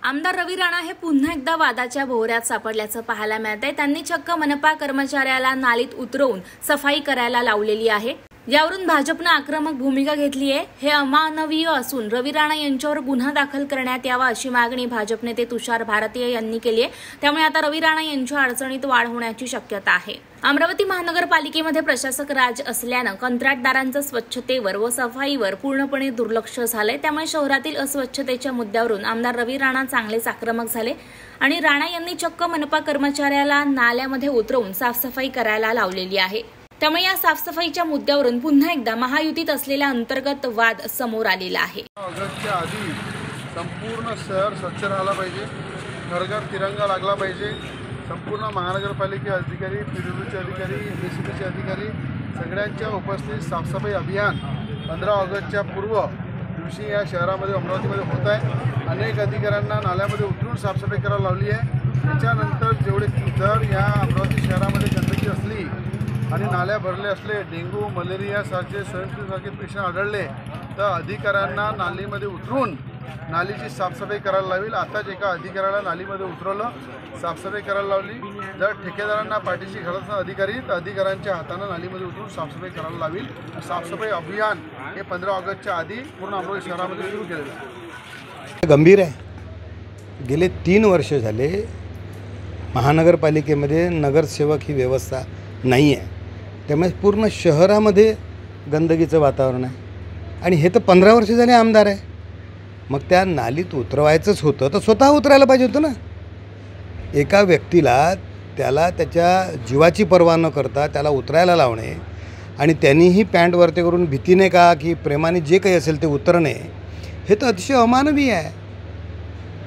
आमदार रवी राणा हे पुन्हा एकदा वादाच्या भोवऱ्यात सापडल्याचं पाहायला मिळतंय। त्यांनी चक्क मनपा कर्मचाऱ्याला नालीत उतरवून सफाई करायला लावलेली आहे। यावरून भाजपने आक्रमक भूमिका घेतली आहे। हे अमानवीय असून रवी राणा यांच्यावर गुन्हा दाखल करण्यात यावा अशी मागणी भाजप नेते तुषार भारतीय यांनी केली आहे। त्यामुळे आता रवी राणा यांच्या अडचणीत वाढ होण्याची शक्यता आहे। अमरावती महानगरपालिकेमध्ये प्रशासक राज असल्यानं कंत्राटदारांचं स्वच्छतेवर व सफाईवर पूर्णपणे दुर्लक्ष झालंय। त्यामुळे शहरातील अस्वच्छतेच्या मुद्द्यावरून आमदार रवी राणा चांगलेच आक्रमक झाले आणि राणा यांनी चक्क मनपा कर्मचाऱ्याला नाल्यामध्ये उतरवून साफसफाई करायला लावलेली आहे। त्यामुळे या साफसफाईच्या मुद्द्यावरून पुन्हा एकदा महायुतीत असलेला अंतर्गत वाद समोर आलेला आहे। ऑगस्टच्या आधी संपूर्ण शहर स्वच्छ राहिला पाहिजे, घरघर तिरंगा लागला पाहिजे। संपूर्ण महानगरपालिके अधिकारी, पीडब्ल्यूचे अधिकारी, एमएससीबीचे अधिकारी सगळ्यांच्या उपस्थितीत साफसफाई अभियान 15 ऑगस्टच्या पूर्व दिवशी या शहरामध्ये अमरावतीमध्ये होत आहे। अनेक अधिकाऱ्यांना नाल्यामध्ये उतरून साफसफाई करायला लावली आहे। त्याच्यानंतर जर या अमरावती शहरामध्ये गंदगी असली आणि नाल्या भरले असले, डेंग्यू मलेरिया सारखे स्वयंसेवकासारखे पेशंट आढळले तर अधिकाऱ्यांना नालीमध्ये उतरून नालीची साफसफाई करायला लावील। आताच एका अधिकाऱ्याला नालीमध्ये उतरवलं, साफसफाई करायला लावली। जर ठेकेदारांना पाठीशी घालत नसतील अधिकारी तर अधिकाऱ्यांच्या हाताने नालीमध्ये उतरून साफसफाई करायला लावील। साफसफाई अभियान हे 15 ऑगस्टच्या आधी पूर्ण अमरावती शहरामध्ये सुरू केलेलं आहे। गंभीर आहे। गेले 3 वर्ष झाले महानगरपालिकेमध्ये नगरसेवक ही व्यवस्था नाही आहे। त्यामुळे पूर्ण शहरामध्ये गंदगीचं वातावरण आहे आणि हे तर 15 वर्ष झाले आमदार आहे। मग त्या नालीत उतरवायचंच होतं तर स्वतः उतरायला पाहिजे होतं ना। एका व्यक्तीला त्याला त्याच्या जीवाची पर्वा न करता त्याला उतरायला लावणे आणि त्यांनीही पॅन्ट वरती करून भीतीने का की प्रेमाने जे काही असेल ते उतरणे हे तर अतिशय अमानवीय आहे।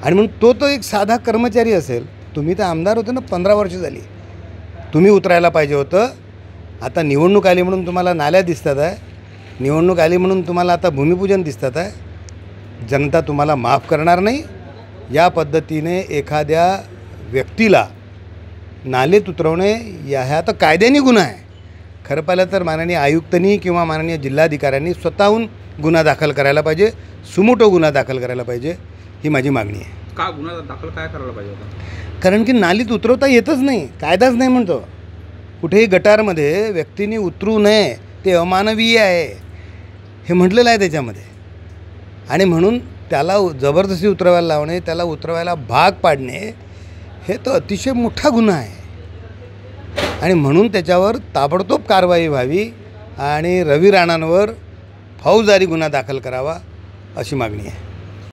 आणि म्हणून तो एक साधा कर्मचारी असेल। तुम्ही तर आमदार होते ना, 15 वर्ष झाली, तुम्ही उतरायला पाहिजे होतं। आता निवडणूक आली म्हणून तुम्हाला नाल्या दिसतात आहे, निवडणूक आली म्हणून तुम्हाला आता भूमिपूजन दिसतात आहे। जनता तुम्हाला माफ करणार नाही। या पद्धतीने एखाद्या व्यक्तीला नालीत उतरवणे ह्या तर कायद्याने गुन्हा आहे। खरं पाहिलं तर माननीय आयुक्तांनी किंवा माननीय जिल्हाधिकाऱ्यांनी स्वतःहून गुन्हा दाखल करायला पाहिजे, सुमोटो गुन्हा दाखल करायला पाहिजे, ही माझी मागणी आहे। का गुन्हा दाखल काय करायला पाहिजे होता? कारण की नालीत उतरवता येतच नाही, कायदाच नाही म्हणतो। कुठेही गटारमध्ये व्यक्तींनी उतरू नये, ते अमानवीय आहे हे म्हटलेलं आहे त्याच्यामध्ये। आणि म्हणून त्याला जबरदस्ती उतरवायला लावणे, त्याला उतरवायला भाग पाडणे हे तर अतिशय मोठा गुन्हा आहे। आणि म्हणून त्याच्यावर ताबडतोब कारवाई व्हावी आणि रवी राणांवर फौजदारी गुन्हा दाखल करावा अशी मागणी आहे।